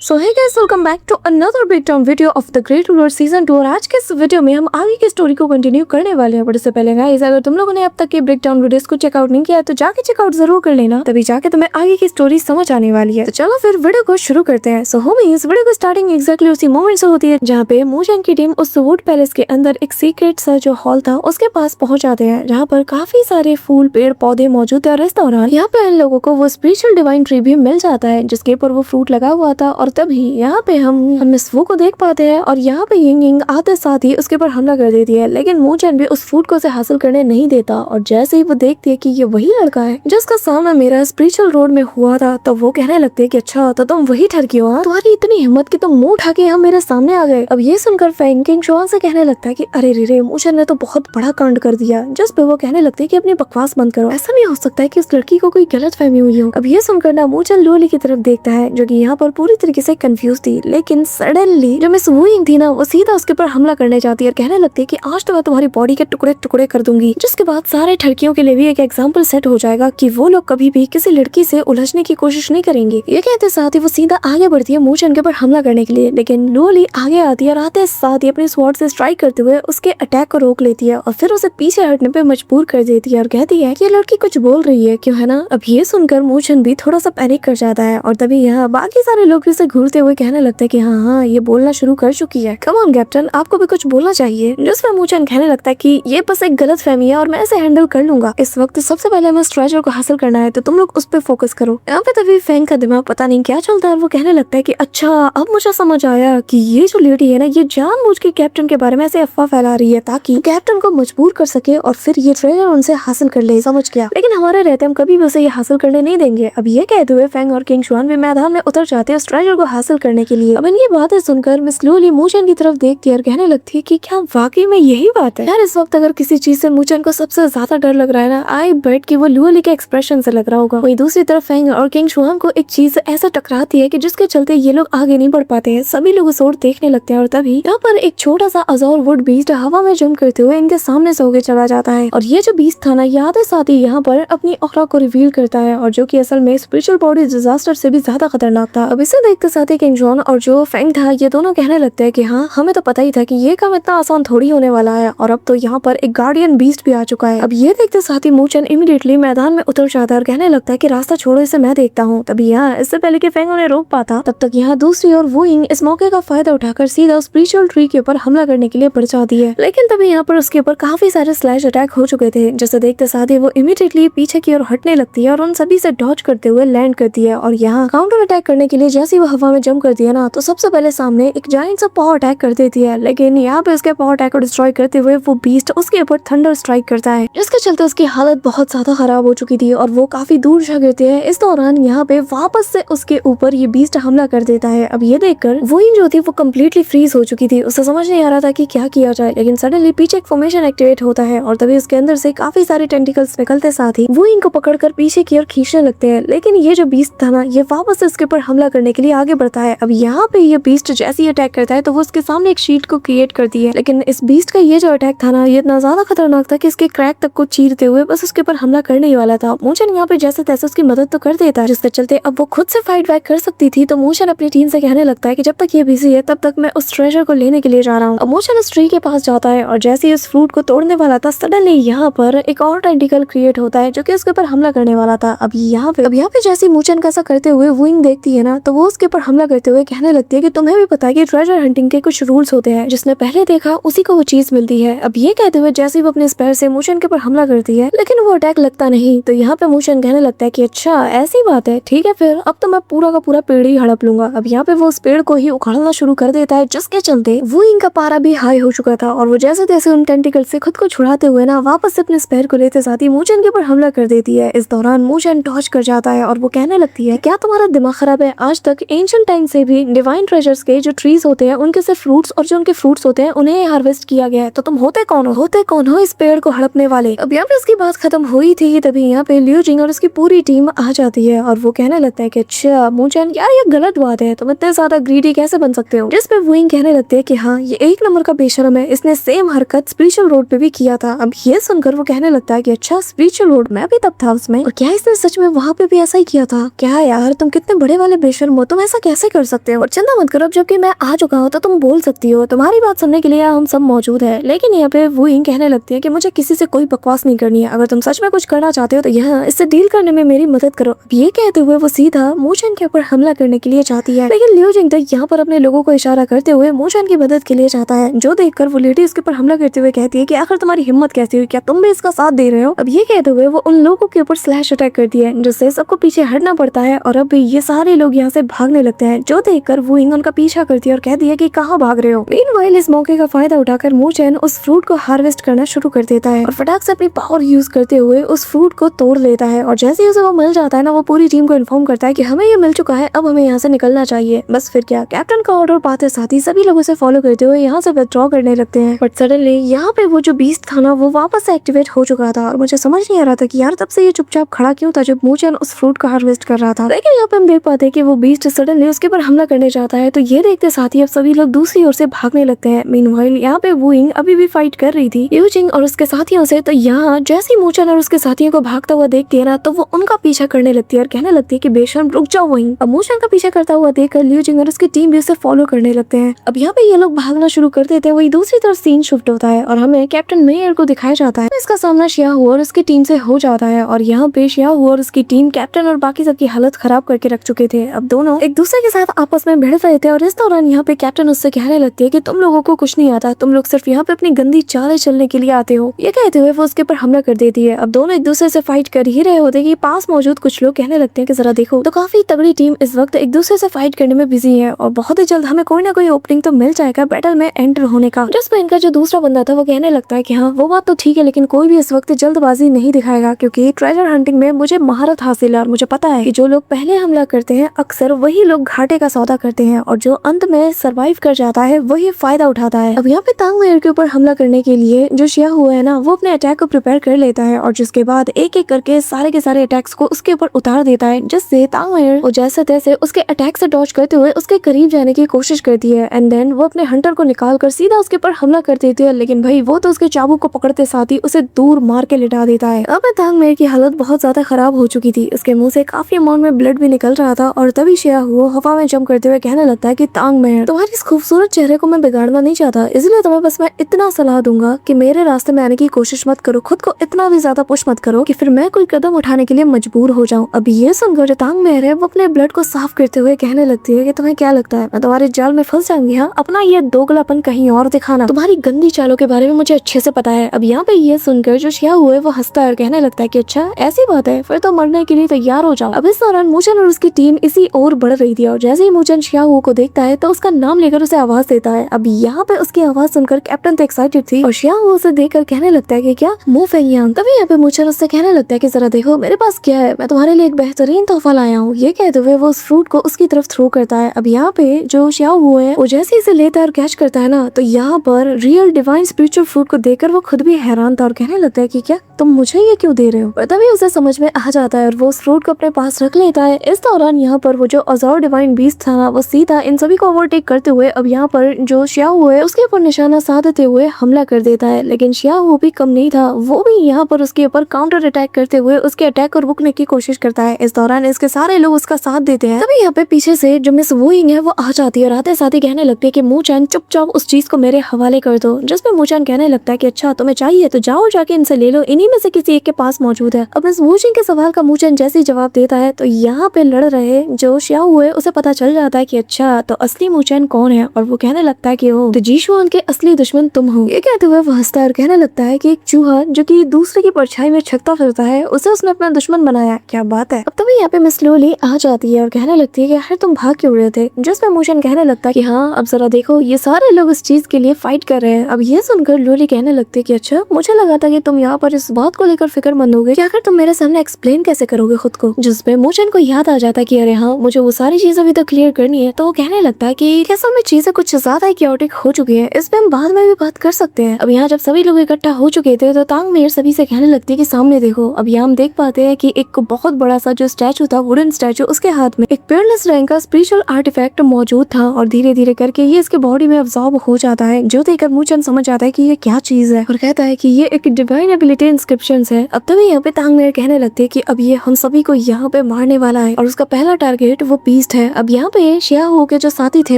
So hey guys, welcome back to another breakdown video of the great ruler season 2। और आज के इस video में हम आगे की स्टोरी को कंटिन्यू करने वाले हैं। बट इससे पहले गाइस, अगर तुम लोगों ने अब तक के ब्रेक डाउन वीडियोस को चेकआउट नहीं किया है तो जाके चेकआउट जरूर कर लेना, तभी जाके तुम्हें आगे की स्टोरी समझ आने वाली है। तो चलो फिर वीडियो को शुरू करते हैं। सो होमी, इस वीडियो को स्टार्टिंग एक्जैक्टली उसी मोमेंट से होती है जहाँ पे मूजन की टीम उस वुड पैलेस के अंदर एक सीक्रेट सा जो हॉल था उसके पास पहुंच जाते हैं, जहाँ पर काफी सारे फूल पेड़ पौधे मौजूद है। और इस दौरान यहाँ पे इन लोगों को वो स्पिरिचुअल डिवाइन ट्री भी मिल जाता है जिसके ऊपर वो फ्रूट लगा हुआ था। और तभी यहाँ पे हम मिस वू को देख पाते हैं और यहाँ पे यिंग यिंग आते साथ ही उसके ऊपर हमला कर देती है, लेकिन मूजन भी उस फ्रूट को उसे हासिल करने नहीं देता। और जैसे ही वो देखती है कि ये वही लड़का है जिसका सामना मेरा स्पिरिचुअल रोड में हुआ था, तो वो कहने लगते है कि अच्छा तो तुम वही ठरकी हो, तुम्हारी इतनी हिम्मत कि तुम मुंह उठा के हम मेरे सामने आ गए। अब ये सुनकर फैंग किंग शुआन से कहने लगता है कि अरे रे मूजन ने तो बहुत बड़ा कांड कर दिया। जिस पे वो कहने लगते है कि अपनी बकवास बंद करो, ऐसा नहीं हो सकता है कि उस लड़की को कोई गलत फहमी हुई हो। अब ये सुनकर ना मूजन लुओली की तरफ देखता है जो कि यहाँ पर पूरी तरीके से कंफ्यूज थी, लेकिन सडनली जो मिस वू यिंग थी ना वो सीधा उसके ऊपर हमला करने जाती है और कहने लगती है कि आज तो मैं तुम्हारी बॉडी के टुकड़े टुकड़े कर दूंगी। जिसके बाद सारे ठरकियों के लिए भी एक एग्जाम्पल सेट हो जाएगा कि वो लोग कभी भी किसी लड़की से उलझने की कोशिश नहीं करेंगे। ये कहते साथ ही वो सीधा आगे बढ़ती है मूजन के ऊपर हमला करने के लिए, लेकिन लुओली आगे आती है और आते साथ ही अपने स्वॉर्ड से स्ट्राइक करते हुए उसके अटैक को रोक लेती है और फिर उसे पीछे हटने पे मजबूर कर देती है और कहती है कि ये लड़की कुछ बोल रही है क्यों, है ना। अब ये सुनकर मूजन भी थोड़ा सा पैनिक कर जाता है और तभी यहाँ बाकी सारे लोग उसे घूरते हुए कहने लगते हैं कि हाँ ये बोलना शुरू कर चुकी है, कम ऑन कैप्टन आपको भी कुछ बोलना चाहिए। जिसमें मूजन कहने लगता है कि ये बस एक गलत फहमी है और मैं इसे हैंडल कर लूंगा। इस वक्त सबसे पहले हमें ट्रेजर को हासिल करना है तो तुम लोग उस पर फोकस करो। यहाँ पे तभी फैंग का दिमाग पता नहीं क्या चलता है, वो कहने लगता है कि अच्छा अब मुझे समझ आया कि ये जो लेडी है ना ये जानबूझ के कैप्टन के बारे में ऐसे अफवाह फैला रही है ताकि कैप्टन को मजबूर कर सके और फिर ये ट्रेजर उनसे हासिल कर ले। समझ गया, लेकिन हमारे रहते हम कभी भी उसे ये हासिल करने नहीं देंगे। अब ये कहते हुए फैंग और किंग शुआन भी मैदान में उतर जाते हैं उस ट्रेजर को हासिल करने के लिए। अब इन ये बातें सुनकर मिस लुओली मूजन की तरफ देखती है और कहने लगती है कि क्या वाकई में यही बात है। यार इस वक्त अगर किसी चीज से मूजन को सबसे ज्यादा डर लग रहा है ना, आई बेट कि वो लुओली के एक्सप्रेशन से लग रहा होगा। वहीं दूसरी तरफ फैंग और किंग शुआन को एक चीज ऐसा टकराती है कि जिसके चलते ये लोग आगे नहीं बढ़ पाते हैं। सभी लोग उस ओर देखने लगते हैं और तभी यहाँ पर एक छोटा सा अजोर वुड बीस्ट हवा में जंप करते हुए इनके सामने से होके चला जाता है। और ये जो बीस्ट था ना याद है साथ ही यहाँ पर अपनी औरा को रिवील करता है और जो कि असल में स्पिरिचुअल बॉडी डिजास्टर से भी ज्यादा खतरनाक था। अब इसे देखते साथ ही किंग शुआन और जो फैंग था ये दोनों कहने लगते हैं कि हाँ हमें तो पता ही था कि ये काम इतना आसान थोड़ी होने वाला है और अब तो यहाँ पर एक गार्डियन बीस्ट भी आ चुका है। अब ये देखते साथ ही मूजन इमीडिएटली मैदान में उतर जाता है और कहने लगता है कि रास्ता छोड़ो, इसे मैं देखता हूँ। तभी यहाँ इससे पहले कि फैंग उन्हें रोक पाता तब तक यहाँ दूसरी ओर वू यिंग इस मौके का फायदा उठाकर सीधा स्पिरिचुअल ट्री के ऊपर हमला करने के लिए बढ़ जाती है, लेकिन तभी यहाँ पर उसके ऊपर काफी सारे स्लैश अटैक हो चुके थे। जैसे देखते साथ ही वो इमीडिएटली पीछे की ओर हटने लगती है और उन सभी से डॉज करते हुए लैंड करती है। और यहाँ काउंटर अटैक करने के लिए जैसे वो हवा में जंप करती है ना तो सबसे पहले सामने एक जायंट सा पॉ अटैक कर देती है, लेकिन यहाँ पे उसके पॉ अटैक को डिस्ट्रॉय करते हुए वो बीस्ट उसके ऊपर थंडर स्ट्राइक करता है, जिसके चलते उसकी हालत बहुत ज्यादा खराब हो चुकी थी और वो काफी दूर जा गिरती है। इस दौरान यहाँ पे वापस से उसके ऊपर ये बीस्ट हमला कर देता है। अब ये देखकर वो जो थी वो कम्प्लीटली फ्रीज हो चुकी थी, उसे समझ नहीं आ रहा था कि क्या किया जाए, लेकिन सडनली पीछे एक फॉर्मेशन एक्टिवेट होता है और तभी उसके अंदर से काफी सारे टेंटिकल्स निकलते साथ ही वो इनको पकड़कर पीछे की ओर खींचने लगते हैं। लेकिन ये जो बीस्ट था ना ये वापस से उसके ऊपर हमला करने के लिए आगे बढ़ता है। अब यहाँ पे ये बीस्ट जैसे ही अटैक करता है तो वो उसके सामने एक शीट को क्रिएट करती है, लेकिन इस बीस्ट का ये जो अटैक था ना ये इतना ज्यादा खतरनाक था कि इसके क्रैक तक को चीरते हुए बस उसके ऊपर हमला करने ही वाला था। मूजन यहाँ पे जैसे तैसे उसकी मदद तो कर देता है, जिसके चलते अब वो खुद से फाइट बैक कर सकती थी। तो मूजन अपनी टीम से कहने लगता है कि जब तक ये बिजी है तब तक मैं उस ट्रेजर को लेने के लिए जा रहा हूँ। अब मूजन उस ट्री के पास जाता है और जैसे ही उस फ्रूट को तोड़ने वाला था सडनली यहाँ पर एक और टेंटिकल क्रिएट होता है जो कि उसके ऊपर हमला करने वाला था। अब यहाँ पे जैसे मूजन का ऐसा करते हुए वू यिंग देखती है ना तो वो उसके ऊपर हमला करते हुए कहने लगती है कि तुम्हें भी पता है कि ट्रेजर हंटिंग के कुछ रूल्स होते हैं, जिसने पहले देखा उसी को वो चीज मिलती है। अब ये कहते हुए जैसे वो अपने स्पेयर से मूजन के ऊपर हमला करती है लेकिन वो अटैक लगता नहीं, तो यहाँ पे मूजन कहने लगता है कि अच्छा ऐसी बात है, ठीक है फिर अब तो मैं पूरा का पूरा पेड़ ही हड़प लूंगा। अब यहाँ पे वो उस पेड़ को ही उखाड़ना शुरू कर देता है, जिसके चलते वू यिंग का पारा भी हाई हो चुका था और वो जैसे तैसे उन टेंटिकल से खुद को छुड़ाते हुए ना वापस से अपने स्पेयर को लेते साथ ही मूजन के ऊपर हमला कर देती है। इस दौरान मूजन डॉज कर जाता है और वो कहने लगती है क्या तुम्हारा दिमाग खराब है, आज तक एंशिएंट टाइम से भी डिवाइन ट्रेजर्स के जो ट्रीज होते हैं उनके सिर्फ फ्रूट्स और जो उनके फ्रूट्स होते हैं उन्हें हार्वेस्ट किया गया है, तो तुम होते कौन हो इस पेड़ को हड़पने वाले। अब यहाँ पे उसकी बात खत्म हुई थी तभी यहाँ पे लिu जिंग और उसकी पूरी टीम आ जाती है और वो कहने लगता है कि अच्छा मूजन यार ये गलत बात है, तुम इतने ज्यादा ग्रीडी कैसे बन सकते हो। जिस पे वू यिंग कहने लगते है कि हाँ ये एक नंबर का बेशरम है, इसने सेम हरकत स्पिरिचुअल रोड पे भी किया था। अब ये सुनकर वो कहने लगता है कि अच्छा स्पिरिचुअल रोड मैं भी तब था उसमें, और क्या इसने सच में वहाँ पे भी ऐसा ही किया था। क्या यार तुम कितने बड़े वाले बेशरम हो, तुम ऐसा ऐसा कैसे कर सकते हो? और चिंता मत करो, जबकि मैं आ चुका हूँ तो तुम बोल सकती हो, तुम्हारी बात सुनने के लिए हम सब मौजूद है। लेकिन यहाँ पे वो ही कहने लगती है कि मुझे किसी से कोई बकवास नहीं करनी है, अगर तुम सच में कुछ करना चाहते हो तो यहाँ इससे डील करने में मेरी मदद करो। अब ये कहते हुए वो सीधा मूचन के ऊपर हमला करने के लिए चाहती है, लेकिन लियो जिंग यहाँ पर अपने लोगों को इशारा करते हुए मूचन की मदद के लिए चाहता है, जो देखकर वो लेडी उसके ऊपर हमला करते हुए कहती है कि आखिर तुम्हारी हिम्मत कैसी हुई, क्या तुम भी इसका साथ दे रहे हो? अब ये कहते हुए वो उन लोगों के ऊपर स्लैश अटैक करती है, जिससे सबको पीछे हटना पड़ता है और अब ये सारे लोग यहाँ से भागने लगते हैं, जो देखकर वो इंग उनका पीछा करती है और कहती है कि कहाँ भाग रहे हो। मीनवाइल इस मौके का फायदा उठाकर मूचन उस फ्रूट को हार्वेस्ट करना शुरू कर देता है और फटाक से अपनी पावर यूज करते हुए उस फ्रूट को तोड़ लेता है, और जैसे ही उसे वो मिल जाता है ना, वो पूरी टीम को इन्फॉर्म करता है कि हमें ये मिल चुका है, अब हमें यहाँ से निकलना चाहिए। बस फिर क्या, कैप्टन का ऑर्डर पाते साथ ही सभी लोग उसे फॉलो करते हुए यहाँ से विथड्रॉ करने लगते हैं। बट सडनली यहाँ पे वो जो बीस्ट था ना, वो वापस से एक्टिवेट हो चुका था और मुझे समझ नहीं आ रहा था कि यार तब से ये चुपचाप खड़ा क्यों था जब मूचन उस फ्रूट को हार्वेस्ट कर रहा था। लेकिन यहाँ पे हम देख पाते हैं कि वो बीस्ट सडनली उसके ऊपर हमला करने जाता है, तो ये देखते साथ ही अब सभी लोग दूसरी ओर से भागने लगते हैं। मीनवाइल यहाँ पे वुइंग अभी भी फाइट कर रही थी लियो जिंग और उसके साथियों से, तो यहाँ जैसे मूचन और उसके साथियों को भागता हुआ देखती है ना, तो वो उनका पीछा करने लगती है और कहने लगती है कि बेशर्म रुक जाओ वुइंग। अब मूचन का पीछा करता हुआ देखकर लियो जिंग और उसकी टीम भी उसे फॉलो करने लगते हैं। अब यहाँ पे ये लोग भागना शुरू कर देते हैं, वही दूसरी तरफ सीन शिफ्ट होता है और हमें कैप्टन मेयर को दिखाया जाता है। इसका सामना शियाहू और उसकी टीम से हो जाता है और यहाँ पे शियाहू और उसकी टीम कैप्टन और बाकी सबकी हालत खराब करके रख चुके थे। अब दोनों एक दूसरे के साथ आपस में भिड़ रहे थे और इस दौरान यहाँ पे कैप्टन उससे कहने लगती है कि तुम लोगों को कुछ नहीं आता, तुम लोग सिर्फ यहाँ पे अपनी गंदी चालें चलने के लिए आते हो। ये कहते हुए वो उसके ऊपर हमला कर देती है। अब दोनों एक दूसरे से फाइट कर ही रहे होते कि पास मौजूद कुछ लोग कहने लगते हैं कि जरा देखो, तो काफी तगड़ी टीम इस वक्त एक दूसरे से फाइट करने में बिजी है और बहुत ही जल्द हमें कोई ना कोई ओपनिंग तो मिल जाएगा बैटल में एंटर होने का। जिस पर इनका जो दूसरा बंदा था वो कहने लगता है कि हाँ वो बात तो ठीक है, लेकिन कोई भी इस वक्त जल्दबाजी नहीं दिखाएगा, क्योंकि ट्रेजर हंटिंग में मुझे महारत हासिल है और मुझे पता है कि जो लोग पहले हमला करते हैं अक्सर वही लोग घाटे का सौदा करते हैं और जो अंत में सरवाइव कर जाता है वही फायदा उठाता है। अब यहाँ पे तांग मेयर के ऊपर हमला करने के लिए जो शियाहू है ना, वो अपने अटैक को प्रिपेयर कर लेता है और जिसके बाद एक एक करके सारे के सारे अटैक्स को उसके ऊपर उतार देता है, जिससे तांग मेयर वो जैसे तैसे उसके अटैक से डॉज करते हुए उसके करीब जाने की कोशिश करती है एंड देन वो अपने हंटर को निकाल कर सीधा उसके ऊपर हमला कर देती है। लेकिन भाई वो तो उसके चाबुक को पकड़ते साथ ही उसे दूर मार के लिटा देता है। अब तांग मेयर की हालत बहुत ज्यादा खराब हो चुकी थी, उसके मुंह से काफी अमाउंट में ब्लड भी निकल रहा था और तभी शियाहू हवा में जंप करते हुए कहने लगता है कि तांग मेयर, तुम्हारी इस खूबसूरत चेहरे को मैं बिगाड़ना नहीं चाहता, इसलिए तुम्हें बस मैं इतना सलाह दूंगा कि मेरे रास्ते में आने की कोशिश मत करो, खुद को इतना भी ज्यादा पुश मत करो कि फिर मैं कोई कदम उठाने के लिए मजबूर हो जाऊं। अब ये सुनकर जो तांग मेयर है वो अपने ब्लड को साफ करते हुए कहने लगती है कि तुम्हें क्या लगता है मैं तुम्हारे जाल में फंस जाऊंगी? हाँ, अपना ये दोगलापन कहीं और दिखाना, तुम्हारी गंदी चालों के बारे में मुझे अच्छे से पता है। अब यहाँ पे ये सुनकर जो शियाहू है वो हंसता है और कहने लगता है कि अच्छा ऐसी बात है, फिर तो मरने के लिए तैयार हो जाओ। अब इस दौरान मूचन और उसकी टीम इसी ओर बढ़ रही थी और जैसे ही मूचन शियाहू को देखता है तो उसका नाम लेकर उसे आवाज देता है। अब यहाँ पे उसकी आवाज सुनकर कैप्टन तो एक्साइटेड थी और शियाहू उसे देखकर कहने लगता है कि क्या मुंह फेंगियांग। तभी यहाँ पे मूचन उससे कहने लगता है कि जरा देखो मेरे पास क्या है, मैं तुम्हारे लिए एक बेहतरीन तोहफा लाया हूँ। ये कहते हुए वो उस फ्रूट को उसकी तरफ थ्रो करता है। अब यहाँ पे जो शियाहू है वो जैसे इसे लेता है और कैच करता है ना, तो यहाँ पर रियल डिवाइन स्पिरिचुअल फ्रूट को देखकर वो खुद भी हैरान था और कहने लगता है कि क्या तुम मुझे ये क्यों दे रहे हो? और तभी उसे समझ में आ जाता है और वो उस फ्रूट को अपने पास रख लेता है। इस दौरान यहाँ पर वो जो अज़ोर डिवाइन बीस्ट था ना, वो सीधा इन सभी को ओवरटेक करते हुए अब यहाँ पर जो शियाहू है उसके ऊपर निशाना साधते हुए हमला कर देता है। लेकिन शियाहू भी कम नहीं था, वो भी यहाँ पर उसके ऊपर काउंटर अटैक करते हुए उसके अटैक को रुकने की कोशिश करता है। इस दौरान इसके सारे लोग उसका साथ देते हैं। तभी यहाँ पे पीछे से जो मिस वुइंग है वो आ जाती है और आते साथ ही कहने लगती है कि मूचन चुपचाप उस चीज को मेरे हवाले कर दो। जिसमें मूचन कहने लगता है कि अच्छा तुम्हें चाहिए तो जाओ जाके इनसे ले लो, इन्हीं में से किसी एक के पास मौजूद है। अब मिस वुइंग के सवाल का मूचन जैसे ही जवाब देता है तो यहाँ पे लड़ रहे जो शियाहू है उसे पता चल जाता है कि अच्छा तो असली मूचन कौन है और वो कहने लगता है कि ओ तो जीशुआन के असली दुश्मन तुम हो। ये कहते हुए वो हंसता है और कहने लगता है कि एक चूहा जो कि दूसरे की परछाई में छकता फिरता है उसे उसने अपना दुश्मन बनाया, क्या बात है। अब तभी यहाँ पे मिस लोली आ जाती है और कहने लगती है कि यार तुम भाग क्यों रहे थे? जिसमें मूचन कहने लगता है कि हाँ अब जरा देखो ये सारे लोग इस चीज के लिए फाइट कर रहे हैं। अब ये सुनकर लोली कहने लगती है कि अच्छा मुझे लगा था कि तुम यहाँ पर इस बात को लेकर फिक्रमंद होगे कि आखिर तुम मेरे सामने एक्सप्लेन कैसे करोगे खुद को। जिसमें मूचन को याद आ जाता है कि अरे हाँ मुझे वो सारी चीजें अभी तो क्लियर करनी है। तो वो कहने लगता है कि असल में चीजें कुछ ज्यादा क्योटिक हो चुकी है, इस पे हम बाद में भी बात कर सकते हैं। अब यहाँ जब सभी लोग इकट्ठा हो चुके थे तो तांग मेयर सभी से कहने लगती है कि सामने देखो। अब यहाँ हम देख पाते हैं कि एक बहुत बड़ा सा जो स्टैचू था, वुडन स्टैचू, उसके हाथ में एक पेयरलेस रैंक का स्पिरिचुअल आर्टिफैक्ट मौजूद था और धीरे धीरे करके ये इसके बॉडी में अब्सॉर्ब हो जाता है, जो देखकर मूचन समझ जाता है कि ये क्या चीज है और कहता है कि ये एक डिवाइन एबिलिटी इंस्क्रिप्शंस है। अब तभी यहाँ पे तांग मेयर कहने लगते हैं कि अब ये हम सभी को यहाँ पे मारने वाला है और उसका पहला टारगेट वो बीस्ट बीस्ट है। अब यहाँ पे शियाओ के जो साथी थे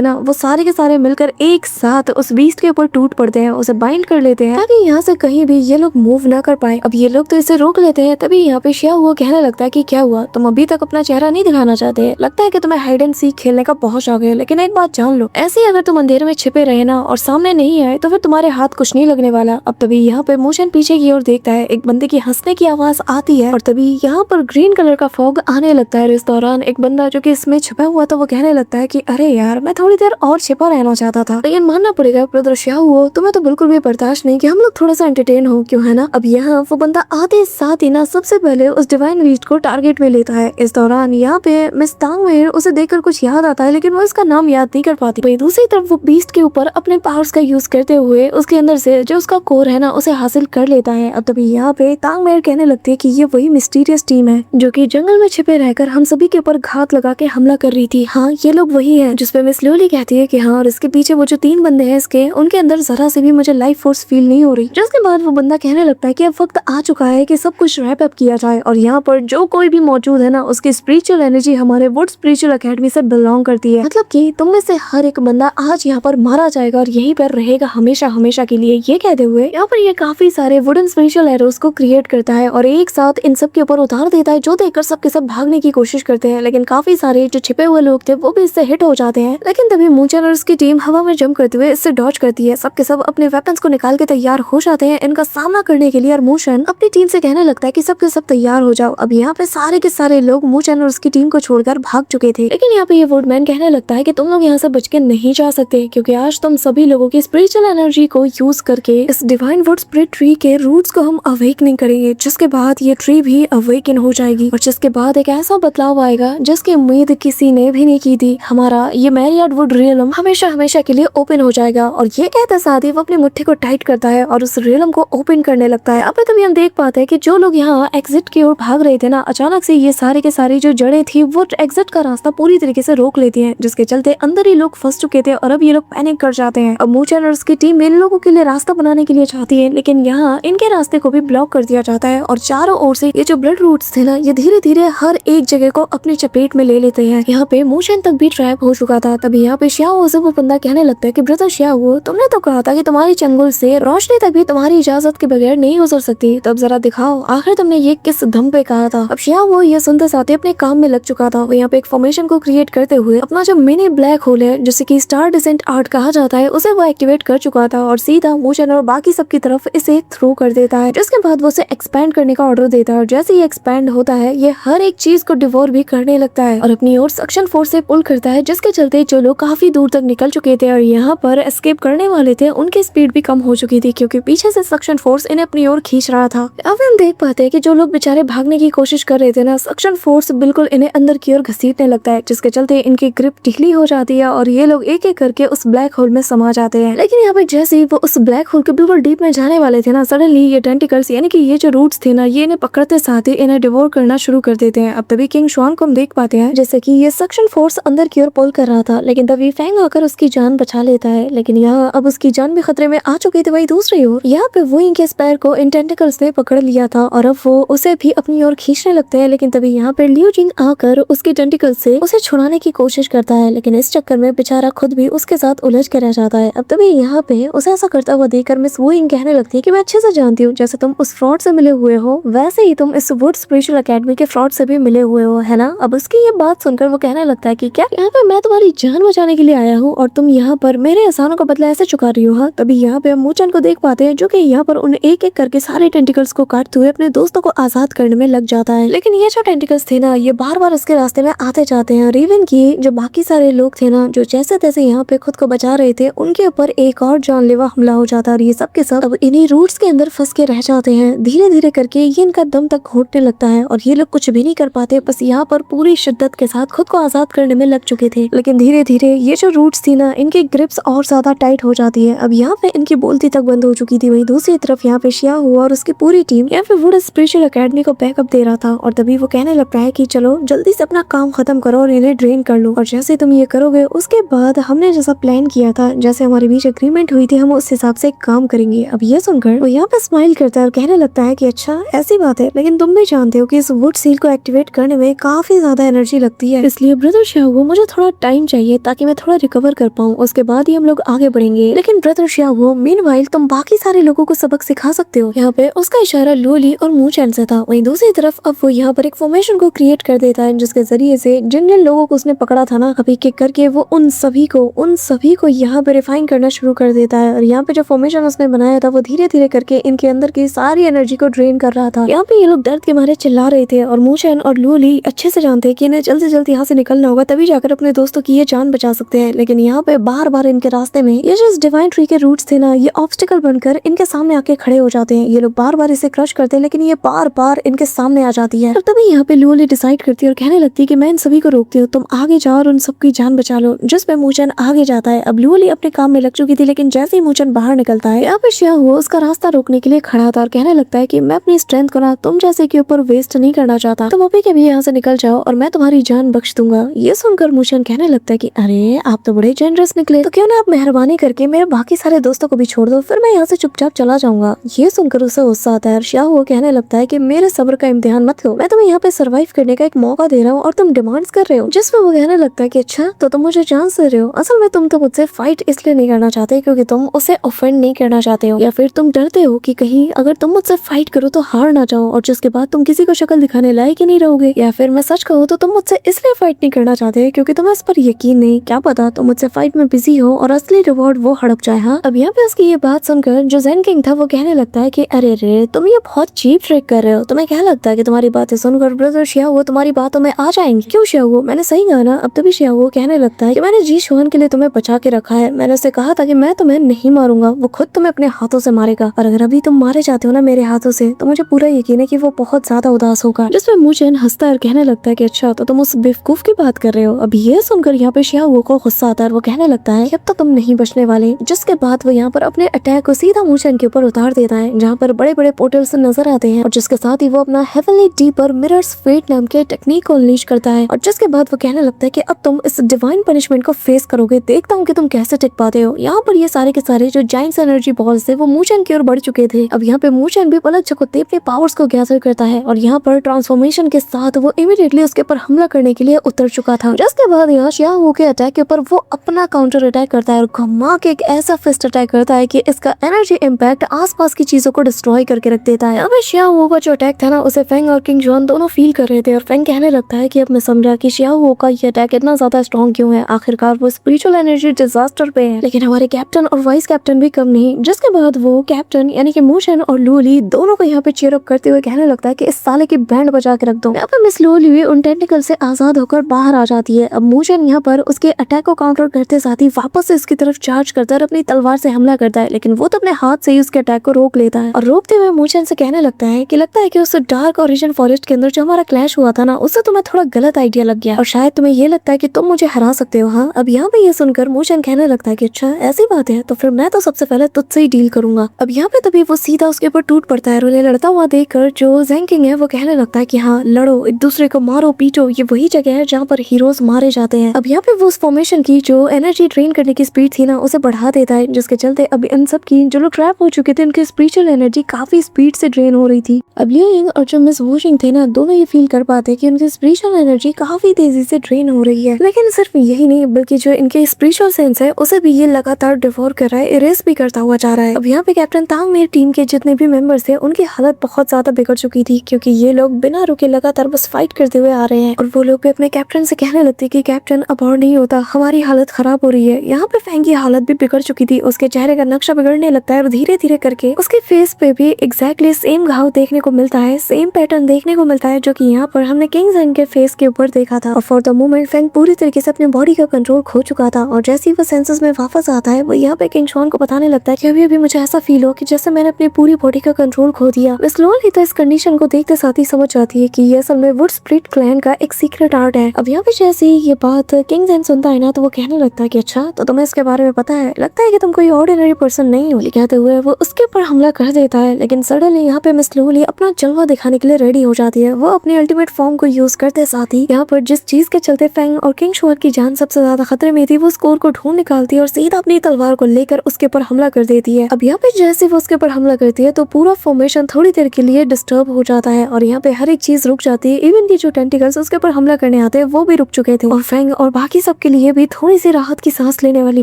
ना वो सारे के सारे मिलकर एक साथ उस बीस्ट के ऊपर टूट पड़ते हैं, उसे बाइंड कर लेते हैं ताकि यहाँ से कहीं भी ये लोग मूव ना कर पाए। अब ये लोग तो इसे रोक लेते हैं। तभी यहाँ पे शियाओ कहने लगता है कि क्या हुआ, तुम अभी तक अपना चेहरा नहीं दिखाना चाहते, लगता है कि तुम्हें हाइड एंड सीक खेलने का बहुत शौक है, लेकिन एक बात जान लो, ऐसे ही अगर तुम अंधेरे में छिपे रहे ना और सामने नहीं आए तो फिर तुम्हारे हाथ कुछ नहीं लगने वाला। अब तभी यहाँ पे मोशन पीछे की ओर देखता है, एक बंदे की हंसने की आवाज आती है और तभी यहाँ पर ग्रीन कलर का फॉग आने लगता है। इस दौरान एक बंदा जो कि इसमें छिपा हुआ था वो कहने लगता है कि अरे यार मैं थोड़ी देर और छिपा रहना चाहता था, लेकिन मानना पड़ेगा ब्रदर शियाओ तुम्हें तो बिल्कुल भी बर्दाश्त नहीं कि हम लोग थोड़ा सा एंटरटेन हो, क्यों है ना। अब यहाँ वो बंदा आते साथ ही ना सबसे पहले उस डिवाइन बीस्ट को टारगेट में लेता है। इस दौरान यहाँ पे मिस तांगवेर उसे देखकर कुछ याद आता है, लेकिन वो इसका नाम याद नहीं कर पाती। वहीं दूसरी तरफ वो बीस्ट के ऊपर अपने पावर्स का यूज करते हुए उसके अंदर से जो उसका कोर है ना उसे हासिल कर लेता है। अब तभी यहाँ पे तांगवेर कहने लगती है कि ये वही मिस्टीरियस टीम है जो कि जंगल में छिपे रहकर हम सभी के ऊपर घात लगा के हमला कर रही थी। हाँ ये लोग वही है। जिसपे मिस लोली कहती है कि हाँ, और इसके पीछे वो जो 3 बंदे हैं इसके, उनके अंदर जरा से भी मुझे लाइफ फोर्स फील नहीं हो रही। जिसके बाद वो बंदा कहने लगता है कि अब वक्त आ चुका है कि सब कुछ रैप अप किया जाए और यहाँ पर जो कोई भी मौजूद है ना उसकी स्पिरिचुअल एनर्जी हमारे वुड स्पिरिचुअल एकेडमी से बिलोंग करती है, मतलब कि तुम में से हर एक बंदा आज यहाँ पर मारा जाएगा और यहीं पर रहेगा हमेशा हमेशा के लिए। ये कहते हुए यहाँ पर ये काफी सारे वुडन स्पिरिचुअल एरोस को क्रिएट करता है और एक साथ इन सब के ऊपर उतार देता है, जो देखकर सबके सब भागने की कोशिश करते हैं, लेकिन काफी सारे जो छिपे हुए लोग थे वो भी इससे हिट हो जाते हैं। लेकिन तभी मूनचान और उसकी टीम हवा में जंप करते हुए इससे डॉज करती है। सबके सब अपने वेपन्स को निकाल के तैयार हो जाते हैं इनका सामना करने के लिए और मूनचान अपनी टीम से कहने लगता है कि सबके सब तैयार हो जाओ। अब यहाँ पे सारे के सारे लोग मूनचान और उसकी टीम को छोड़कर भाग चुके थे, लेकिन यहाँ पे ये वुडमैन कहने लगता है कि तुम लोग यहाँ से बच के नहीं जा सकते, क्योंकि आज तुम सभी लोगों की स्पिरिचुअल एनर्जी को यूज करके इस डिवाइन वुड स्पिरिट ट्री के रूट्स को हम अवेकनिंग करेंगे, जिसके बाद ये ट्री भी अवेकन हो जाएगी और जिसके बाद एक ऐसा बदलाव आएगा जिसकी उम्मीद किसी ने भी नहीं की थी। हमारा ये मैरियाड वुड रियलम हमेशा हमेशा के लिए ओपन हो जाएगा। और ये कहते साथ ही वो अपनी मुट्ठी को टाइट करता है और उस रियलम को ओपन करने लगता है। अब तभी हम देख पाते हैं कि जो लोग यहाँ एग्जिट की ओर भाग रहे थे ना, अचानक से ये सारे के सारे जो जड़ें थी वो एग्जिट का रास्ता पूरी तरीके से रोक लेती हैं, जिसके चलते अंदर ही लोग फंस चुके थे और अब ये लोग पैनिक कर जाते हैं। अब मूनचान और उसकी टीम इन लोगों के लिए रास्ता बनाने के लिए चाहती है, लेकिन यहाँ इनके रास्ते को भी ब्लॉक कर दिया जाता है और चारों ओर से ये जो ब्लड रूट्स थे ना ये धीरे धीरे हर एक जगह को अपनी चपेट में ले लेते हैं। यहाँ पे मूनचान तक भी ट्रैप हो चुका था। तभी यहाँ पे शियाओ से वो बंदा कहने लगता है कि ब्रदर शियाओ, तुमने तो कहा था कि तुम्हारी चंगुल से रोशनी तक भी तुम्हारी इजाजत के बगैर नहीं गुजर सकती, तब जरा दिखाओ आखिर तुमने ये किस दम पे कहा था। अब शियाओ ये सुनते साथ ही अपने काम में लग चुका था। वो यहाँ पे एक फॉर्मेशन को क्रिएट करते हुए अपना जो मिनी ब्लैक होल है जिसे कि स्टार डिसेंट आर्ट कहा जाता है उसे वो एक्टिवेट कर चुका था और सीधा मूनचान और बाकी सबकी तरफ इसे थ्रो कर देता है, जिसके बाद वो उसे एक्सपैंड करने का ऑर्डर देता है और जैसे ही एक्सपैंड होता है ये हर एक चीज को डिवोर भी करने लगता है और अपनी ओर सक्शन फोर्स से पुल करता है, जिसके चलते जो लोग काफी दूर तक निकल चुके थे और यहाँ पर एस्केप करने वाले थे उनकी स्पीड भी कम हो चुकी थी, क्योंकि पीछे से सक्शन फोर्स इन्हें अपनी ओर खींच रहा था। अब हम देख पाते हैं कि जो लोग बेचारे भागने की कोशिश कर रहे थे ना, सक्शन फोर्स बिल्कुल इन्हें अंदर की ओर घसीटने लगता है, जिसके चलते इनकी ग्रिप ढीली हो जाती है और ये लोग एक एक करके उस ब्लैक होल में समा जाते हैं। लेकिन यहाँ पे जैसे ही वो उस ब्लैक होल के बिल्कुल डीप में जाने वाले थे ना, सडनली ये टेंटिकल्स यानी कि ये जो रूट्स थे ना ये इन्हें पकड़ते साथ ही इन्हें डिवोर करना शुरू कर देते हैं। अब तभी किंग शुआन को हम देख पाते हैं जैसे कि ये सक्शन फोर्स अंदर की ओर पुल कर रहा था, लेकिन तभी फैंग आकर उसकी जान बचा लेता है, लेकिन यहाँ अब उसकी जान भी खतरे में आ चुकी थी। वही दूसरी ओर यहाँ पे वो इनके स्पैर को इन टेंटिकल्स ने पकड़ लिया था और अब वो उसे भी अपनी ओर खींचने लगते हैं, लेकिन तभी यहाँ पे लियू जिंग आकर उसके टेंटिकल से उसे छुड़ाने की कोशिश करता है, लेकिन इस चक्कर में बेचारा खुद भी उसके साथ उलझ कर रह जाता है। अब तभी यहाँ पे उसे ऐसा करता हुआ देखकर मिस वो इंग कहने लगती है कि मैं अच्छे से जानती हूँ जैसे तुम उस फ्रॉड से मिले हुए हो वैसे ही तुम इस वुड स्पिरिचुअल एकेडमी के फ्रॉड से भी मिले हुए हो, है ना। अब उसकी ये बात सुनकर वो कहने लगता है कि क्या यहाँ पे मैं तुम्हारी जान बचाने के लिए आया हूँ और तुम यहाँ पर मेरे एहसानों का बदला ऐसे चुका रही हो। हाँ, तभी यहाँ पे हम मूनचान को देख पाते हैं जो कि यहाँ पर उन एक एक करके सारे टेंटिकल्स को काटते हुए अपने दोस्तों को आजाद करने में लग जाता है, लेकिन ये जो टेंटिकल्स थे ना ये बार बार इसके रास्ते में आते जाते हैं और इवन की जो बाकी सारे लोग थे ना जो जैसे तैसे यहाँ पे खुद को बचा रहे थे उनके ऊपर एक और जानलेवा हमला हो जाता है और ये सब के सब अब इन्हीं रूट्स के अंदर फंस के रह जाते हैं। धीरे धीरे करके ये इनका दम तक घोटने लगता है और ये लोग कुछ भी नहीं कर पाते, बस यहाँ पर पूरी शिद्दत के साथ खुद को आजाद करने में लग चुके थे, लेकिन धीरे धीरे ये जो रूट्स थी ना इनकी ग्रिप्स और ज्यादा टाइट हो जाती है। अब यहाँ पे इनकी बोलती तक बंद हो चुकी थी। वहीं दूसरी तरफ यहाँ पे शिया हुआ और उसकी पूरी टीम यहाँ पे वुड स्पिरिचुअल एकेडमी को बैकअप दे रहा था और तभी वो कहने लगता है कि चलो जल्दी से अपना काम खत्म करो और इन्हें ड्रेन कर लो, और जैसे तुम ये करोगे उसके बाद हमने जैसा प्लान किया था, जैसे हमारे बीच एग्रीमेंट हुई थी, हम उस हिसाब से काम करेंगे। अब ये सुनकर वो यहाँ पे स्माइल करता है और कहने लगता है कि अच्छा ऐसी बात है, लेकिन तुम भी जानते हो कि इस वुड सील को एक्टिवेट करने में काफी ज्यादा एनर्जी लगती है, इसलिए इसलिए ब्रदर श्याओ मुझे थोड़ा टाइम चाहिए ताकि मैं थोड़ा रिकवर कर पाऊँ, उसके बाद ही हम लोग आगे बढ़ेंगे। लेकिन ब्रदर श्याओ मीनवाइल तुम बाकी सारे लोगों को सबक सिखा सकते हो। यहाँ पे उसका इशारा लूली और मूचेन से था। वहीं दूसरी तरफ अब वो यहाँ पर एक फॉर्मेशन को क्रिएट कर देता है जिसके जरिए से जिन जिन लोगों को उसने पकड़ा था ना अभी किक करके, वो उन सभी को यहाँ पे रिफाइन करना शुरू कर देता है। और यहाँ पे जो फॉर्मेशन उसने बनाया था वो धीरे धीरे करके इनके अंदर की सारी एनर्जी को ड्रेन कर रहा था। यहाँ पे ये लोग दर्द के मारे चिल्ला रहे थे और मूचेन और लूली अच्छे से जानते हैं कि इन्हें जल्द से जल्द यहाँ से निकलना होगा, तभी जाकर अपने दोस्तों की ये जान बचा सकते हैं। लेकिन यहाँ पे बार बार इनके रास्ते में ये जो डिवाइन ट्री के रूट्स थे ना, ये ऑब्स्टिकल बनकर इनके सामने आके खड़े हो जाते हैं। ये लोग बार बार इसे क्रश करते हैं लेकिन ये बार बार इनके सामने आ जाती है। तभी यहाँ पे लूली डिसाइड करती है और कहने लगती है कि मैं इन सभी को रोकती हूँ, तुम आगे जाओ और उन सबकी जान बचा लो। जिसपे मूचेन आगे जाता है। अब लूली अपने काम में लग चुकी थी लेकिन जैसे ही मूचेन बाहर निकलता है यहाँ पे श्याओ उसका रास्ता रोकने के लिए खड़ा था और कहने लगता है कि मैं अपनी स्ट्रेंथ को ना तुम जैसे के ऊपर वेस्ट नहीं करना चाहता, तुम अभी के भी यहाँ से निकल जाओ और मैं तुम्हारी जान बख्श दूंगा। ये सुनकर मूचेन कहने लगता है कि अरे आप तो बड़े जेनरस निकले, तो क्यों ना आप मेहरबानी करके मेरे बाकी सारे दोस्तों को भी छोड़ दो, फिर मैं यहाँ से चुपचाप चला जाऊंगा। ये सुनकर उसे गुस्सा आता है और श्याओ कहने लगता है कि मेरे सब्र का इम्तिहान मत लो, मैं तुम्हें यहाँ पे सर्वाइव करने का एक मौका दे रहा हूँ और तुम डिमांड्स कर रहे हो। जिसपे वो कहने लगता है कि अच्छा तो तुम मुझे चांस दे रहे हो, असल में तुम तो मुझसे फाइट इसलिए नहीं करना चाहते क्योंकि तुम उसे ऑफेंड नहीं करना चाहते हो, या फिर तुम डरते हो कि कहीं अगर तुम मुझसे फाइट करो तो हार ना जाओ और जिसके बाद तुम किसी को शक्ल दिखाने लायक ही नहीं रहोगे, या फिर मैं सच कहूँ तो तुम मुझसे इसलिए फाइट नहीं करना चाहते क्योंकि तुम्हें इस पर यकीन नहीं, क्या पता तुम मुझसे फाइट में बिजी हो और असली रिवॉर्ड वो हड़प जाए। हाँ, अब यहाँ पे उसकी ये बात सुनकर जो ज़ेन किंग था वो कहने लगता है कि अरे रे तुम ये बहुत चीप ट्रिक कर रहे हो, तुम्हें क्या लगता है कि तुम्हारी बातें सुनकर ब्रदर श्याओ तुम्हारी बातों में आ जाएंगे? क्यों श्याओ, मैंने सही कहा ना? अब तभी श्याओ कहने लगता है कि मैंने जी शुआन के लिए तुम्हें बचा के रखा है, मैंने उसे कहा था कि मैं तुम्हें नहीं मारूंगा, वो खुद तुम्हें अपने हाथों से मारेगा और अगर अभी तुम मारे जाते हो ना मेरे हाथों से तो मुझे पूरा यकीन है कि वो बहुत ज्यादा उदास होगा। जिसमें मूचेन हंसता है और कहने लगता है कि अच्छा तो तुम उस बेवकूफ की बात कर रहे हो। अब ये सुनकर यहाँ पे श्याओ को गुस्सा आता है और वो कहने लगता है कि अब तो तुम नहीं बचने वाले। जिसके बाद वो यहाँ पर अपने अटैक को सीधा मूचेन के ऊपर उतार देता है जहाँ पर बड़े बड़े पोर्टल्स नजर आते हैं और जिसके साथ ही वो अपना हेवनली डीपर मिरर्स फेट नाम के टेक्निक को अनलीश करता है और जिसके बाद वो कहने लगता है कि अब तुम इस डिवाइन पनिशमेंट को फेस करोगे, देखता हूँ कि तुम कैसे टिक पाते हो। यहाँ पर ये सारे के सारे जो जाइंट्स एनर्जी बॉल्स थे वो मूचेन की ओर बढ़ चुके थे। अब यहाँ पे मूचेन भी पलक झपकते अपने पावर्स को गैदर करता है और यहाँ पर ट्रांसफॉर्मेशन के साथ वो इमीडिएटली उसके ऊपर हमला करने के लिए उतर चुका था। जिसके बाद यहाँ श्याओ के अटैक के ऊपर वो अपना काउंटर अटैक करता है और घुमा के एक ऐसा फिस्ट अटैक करता है कि इसका एनर्जी इम्पैक्ट आसपास की चीजों को डिस्ट्रॉय करके रख देता है। अब श्याओ का जो अटैक था ना उसे फेंग और किंग जुआन दोनों फील कर रहे थे और फेंग कहने लगता है कि अब मैं समझा कि श्याओ का ये अटैक इतना ज्यादा स्ट्रॉन्ग क्यों है, आखिरकार वो स्पिरिचुअल एनर्जी डिजास्टर पे है, लेकिन हमारे कैप्टन और वाइस कैप्टन भी कम नहीं। जिसके बाद वो कैप्टन यानी कि मूचेन और लूली दोनों को यहाँ पे चीयर अप करते हुए कहने लगता है कि इस साले की बैंड बजा के रख दो। यहाँ पे मिस लूली उन टेंटिकल से आजाद होकर बाहर आ जाती है। अब मूचेन यहाँ पर उसके अटैक को काउंटर करते साथ ही वापस से इसकी तरफ चार्ज करता है और अपनी तलवार से हमला करता है, लेकिन वो तो अपने हाथ से ही उसके अटैक को रोक लेता है और रोकते हुए मूचेन से कहने लगता है कि उस डार्क ओरिजिन फॉरेस्ट के अंदर जो हमारा क्लैश हुआ था ना उससे तुम्हें थोड़ा गलत आइडिया लग गया और शायद तुम्हें ये लगता है कि तुम मुझे हरा सकते हो। हाँ, अब यहाँ पे ये सुनकर मूचेन कहने लगता है कि अच्छा ऐसी बात है तो फिर मैं तो सबसे पहले तुझसे ही डील करूंगा। अब यहाँ पे तभी वो सीधा उसके ऊपर टूट पड़ता है और उन्हें लड़ता हुआ देखकर जो ज़ेन किंग है वो कहने लगता है कि हाँ लड़ो, एक दूसरे को मारो पीटो, ये वही जगह है जहाँ पर हीरोज मारे जाते हैं। अब यहाँ पे वो उस फॉर्मेशन की जो एनर्जी ट्रेन करने की स्पीड थी ना उसे बढ़ा देता है जिसके चलते अब इन सब की जो लोग ट्रैप हो चुके थे उनकी स्पिरिचुअल एनर्जी काफी स्पीड से ड्रेन हो रही थी। अब लियो यिंग और जो मिस वू जिंग थे ना दोनों ये फील कर पाते कि उनकी स्पिरिचुअल एनर्जी काफी तेजी से ड्रेन हो रही है, लेकिन सिर्फ यही नहीं बल्कि जो इनके स्पिरिचुअल सेंस है उसे भी ये लगातार डिवोर कर रहा है, इरेज भी करता हुआ जा रहा है। अब यहाँ पे कैप्टन तांग मेरी टीम के जितने भी मेंबर्स थे उनकी हालत बहुत ज्यादा बिगड़ चुकी थी क्योंकि ये लोग बिना रुके लगातार बस फाइट करते हुए आ रहे हैं और वो लोग भी अपने कैप्टन से कहने लगते कि कैप्टन अब और नहीं होता, हमारी हालत खराब हो रही है। यहाँ पे फैंग की हालत भी बिगड़ चुकी थी, उसके चेहरे का नक्शा बिगड़ने लगता है और धीरे धीरे करके उसके फेस पे भी एग्जैक्टली सेम घाव देखने को मिलता है, सेम पैटर्न देखने को मिलता है जो कि यहाँ पर हमने किंग ज़ेन के फेस के ऊपर देखा था। और फॉर द मोमेंट फैंग पूरी तरीके से अपने बॉडी का कंट्रोल खो चुका था और जैसे ही वो सेंसेस में वापस आता है वो यहाँ पे किंग जुआन को बताने लगता है कि अभी अभी मुझे ऐसा फील हो कि जैसे मैंने अपनी पूरी बॉडी का कंट्रोल खो दिया। मिस लोली तो इस कंडीशन को देखते साथ ही समझ जाती है कि ये असल में वुड स्प्लिट क्लैन का एक सीक्रेट आर्ट है। अब यहाँ पे जैसे ही ये बात किंग ज़ेन सुनता है ना तो वो कहने लगता है कि अच्छा तो तुम्हें इसके बारे में पता है, लगता है कि तुम कोई ऑर्डिनरी पर्सन नहीं हो। कहते हुए वो उसके ऊपर हमला कर देता है, लेकिन सडनली यहाँ पे मिस लोली अपना जलवा दिखाने के लिए रेडी हो जाती है। वो अपनी अल्टीमेट फॉर्म को यूज करते साथ ही यहाँ पर जिस चीज के चलते फैंग और किंग जुआन की जान सबसे ज्यादा खतरे में थी वो स्कोर को ढूंढ निकालती है और सीधा अपनी तलवार को लेकर उसके ऊपर हमला कर देती है। अब यहाँ पे जैसे वो उसके ऊपर हमला करती है तो पूरा फॉर्मेशन थोड़ी देर के लिए डिस्टर्ब हो जाता है और यहाँ पे हर एक चीज रुक जाती है, इवन की जो टेंटिकल्स उसके ऊपर हमला करने में आते वो भी रुक चुके थे और फेंग और बाकी सबके लिए भी थोड़ी सी राहत की सांस लेने वाली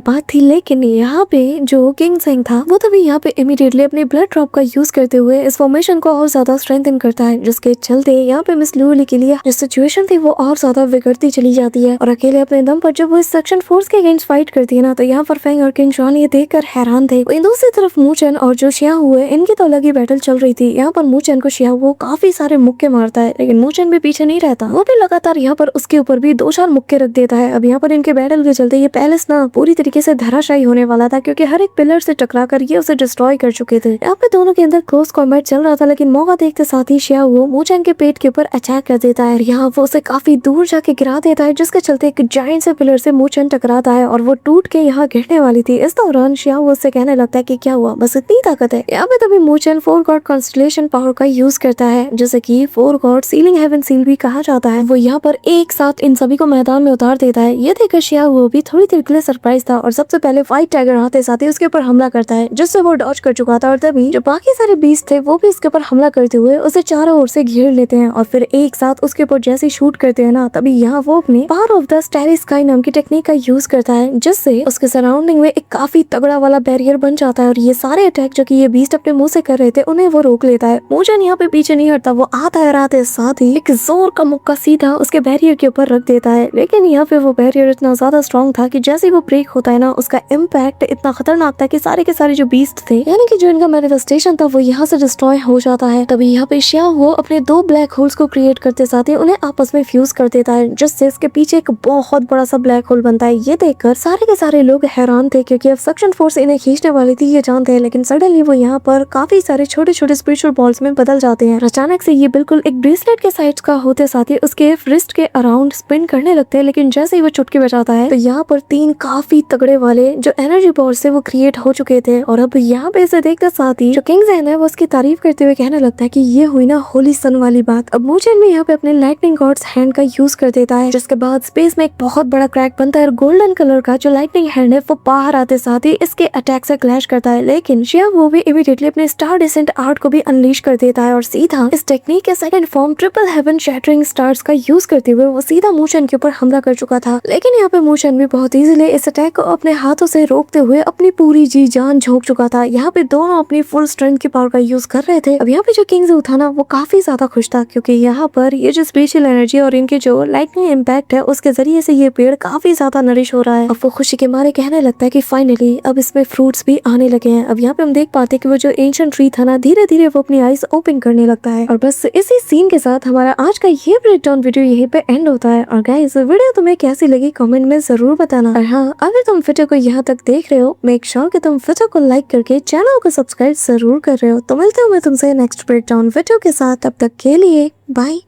बात थी। लेकिन यहाँ पे जो किंग सेंग था वो तभी यहाँ पे इमीडिएटली अपने ब्लड ड्रॉप का यूज करते हुए इस फॉर्मेशन को और ज्यादा स्ट्रेंथन करता है, जिसके चलते यहाँ पे मिस लूली के लिए जो सिचुएशन थी वो और ज्यादा बिगड़ती चली जाती है और अकेले अपने दम पर जब वो इस सेक्शन फोर्स के अगेंस्ट फाइट करती है ना, तो यहाँ पर फेंग और किंग जॉन ये देखकर हैरान थे। वहीं दूसरी तरफ मूचन और जो शिया हुए इनकी तो अलग ही बैटल चल रही थी। यहाँ पर मूचन को शिया वो काफी सारे मुक्के मारता है, लेकिन मूचन भी पीछे नहीं रहता, वो भी लगातार यहाँ पर उसके ऊपर भी 2-4 मुक्के रख देता है। अब यहाँ पर इनके बैटल के चलते ये पैलेस ना पूरी तरीके से धराशायी होने वाला था, क्योंकि हर एक पिलर से टकराकर ये उसे डिस्ट्रॉय कर चुके थे। यहाँ पे दोनों के अंदर क्लोज कॉम्बैट चल रहा था, लेकिन मौका देखते साथ ही शिया वो मूचन के पेट के ऊपर अटैक कर देता है। यहाँ वो उसे काफी दूर जाके गिरा देता है, जिसके चलते एक जायंट से पिलर से मूचन टकराता है और वो टूट के यहाँ गिरने वाली थी। इस दौरान शिया वो उससे कहने लगता है कि क्या हुआ, बस इतनी ताकत है। यहाँ पे तभी मूचन 4 गॉड कॉन्स्टलेशन पावर का यूज करता है, जैसे कि 4 गॉड सीलिंग हेवन सील भी कहा जाता है। वो यहाँ पर एक साथ इन सभी को मैदान में उतार देता है। ये देखकर शिया वो भी थोड़ी देर के लिए सरप्राइज था और सबसे पहले व्हाइट टाइगर आते साथ ही उसके ऊपर हमला करता है, जिससे वो डॉज कर चुका था। और तभी जो बाकी सारे बीस्ट थे वो भी इसके ऊपर हमला करते हुए उसे चारों ओर से घेर लेते हैं और फिर एक साथ उसके ऊपर जैसे शूट करते हैं ना, तभी यहाँ वो अपने power of the starry sky नाम की टेक्निक का यूज करता है, जिससे उसके सराउंडिंग में एक काफी तगड़ा वाला बैरियर बन जाता है और ये सारे अटैक जो कि ये बीस्ट अपने मुंह से कर रहे थे उन्हें वो रोक लेता है। मूचन यहाँ पे पीछे नहीं हटता, वो आता है आते साथ ही एक जोर का मुक्का सीधा उसके बैरियर के ऊपर रख देता है। लेकिन यहाँ पे वो बैरियर इतना ज्यादा स्ट्रॉन्ग था कि जैसे ही वो ब्रेक होता है ना, उसका इम्पैक्ट इतना खतरनाक था कि सारे के सारे जो बीस्ट थे यानी कि जो इनका मैनिफेस्टेशन था वो यहाँ से डिस्ट्रॉय हो जाता है। तभी यहाँ पे शिया वो अपने 2 ब्लैक होल्स को क्रिएट करते साथ ही उन्हें आपस में फ्यूज कर देता है, जिससे इसके पीछे एक बहुत बड़ा सा ब्लैक होल बनता है। ये देखकर सारे के सारे लोग हैरान थे, क्योंकि अब सक्शन फोर्स इन्हें खींचने वाली थी ये जानते हैं, लेकिन सडनली वो यहाँ पर काफी सारे छोटे छोटे स्पिरिचुअल बॉल्स में बदल जाते हैं। अचानक से ये बिल्कुल एक ब्रेसलेट के साइज का होते साथ ही उसके रिस्ट के अराउंड स्पिन करने लगते हैं, लेकिन जैसे ही वो चुटकी बजाता है तो यहाँ पर 3 काफी तगड़े वाले जो एनर्जी बॉल्स थे वो क्रिएट हो चुके थे। और अब यहाँ पे इसे देखते साथ ही जो किंग ज़ेन है वो उसकी तारीफ करते हुए कहने लगता है कि ये हुई ना होली सन वाली बात। अब मूचन भी यहाँ पे अपने लाइटनिंग गॉड्स हैंड का यूज कर देता है, जिसके बाद स्पेस में एक बहुत बड़ा क्रैक बनता है और गोल्डन कलर का जो लाइटनिंग हैंड है वो बाहर आते साथ ही इसके अटैक से क्लैश करता है। लेकिन शिया वो भी इमीडिएटली अपने स्टार डिसेंट आर्ट को भी अनलीश कर देता है और सीधा इस टेक्निक के second form triple heaven shattering stars का यूज करते हुए वो सीधा मूचन के ऊपर हमला कर चुका था। लेकिन यहाँ पे मूचन भी बहुत इजीली इस अटैक को अपने हाथों से रोकते हुए अपनी पूरी जी जान झोंक चुका था। यहाँ पे दोनों अपनी फुल स्ट्रेंथ की पावर का यूज कर रहे थे। अब यहाँ पे जो किंग ज़ू था ना वो काफी ज्यादा खुश था, क्योंकि यहाँ पर ये जो स्पेशल एनर्जी और इनके जो लाइटनिंग इम्पैक्ट है उसके जरिए से ये पेड़ काफी ज्यादा नरिश हो रहा है। अब वो खुशी के मारे कहने लगता है कि फाइनली अब इसमें फ्रूट्स भी आने लगे हैं। अब यहाँ पे हम देख पाते हैं कि वो जो एंशिएंट ट्री था ना धीरे धीरे वो अपनी आईज ओपन करने लगता है। और बस इसी सीन के साथ हमारा आज का ये ब्रेकडाउन वीडियो यहीं पे एंड होता है। और गाइस वीडियो तुम्हें कैसी लगी कमेंट में जरूर बताना। और हाँ, अगर तुम वीडियो को यहाँ तक देख रहे हो मेक श्योर कि तुम वीडियो को लाइक करके चैनल को सब्सक्राइब जरूर कर रहे हो। तो मिलते हो मैं तुमसे नेक्स्ट ब्रेकडाउन वीडियो के साथ, तब तक के लिए बाय।